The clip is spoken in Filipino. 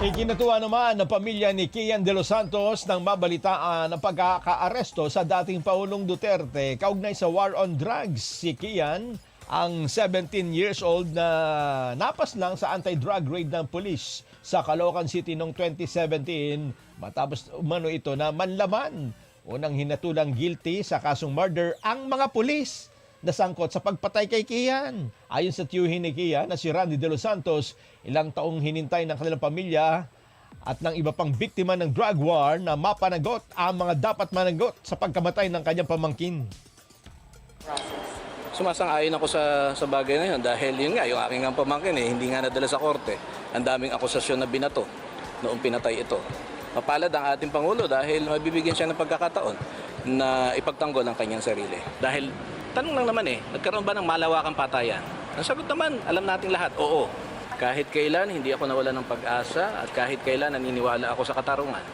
Ikinatuwa naman ng pamilya ni Kian de los Santos nang mabalitaan ang pagkakaaresto sa dating Pangulong Duterte kaugnay sa war on drugs. Si Kian, ang 17 years old na napas lang sa anti-drug raid ng pulis sa Caloocan City noong 2017 matapos umano ito na manlaman. Unang hinatulang guilty sa kasong murder ang mga pulis na sangkot sa pagpatay kay Kian. Ayon sa tiyuhin ni Kian na si Randy de los Santos, ilang taong hinintay ng kanilang pamilya at ng iba pang biktima ng drug war na mapanagot ang mga dapat managot sa pagkamatay ng kanyang pamangkin. Sumasang-ayon ako sa bagay na yun dahil yun nga, yung aking ang pamangkin hindi nga nadala sa korte. Ang daming akusasyon na binato noong pinatay ito. Mapalad ang ating Pangulo dahil mabibigyan siya ng pagkakataon na ipagtanggol ang kanyang sarili. Dahil tanong lang naman nagkaroon ba ng malawakang patayan? Ang sagot naman, alam nating lahat, oo. Kahit kailan, hindi ako nawala ng pag-asa at kahit kailan naniniwala ako sa katarungan.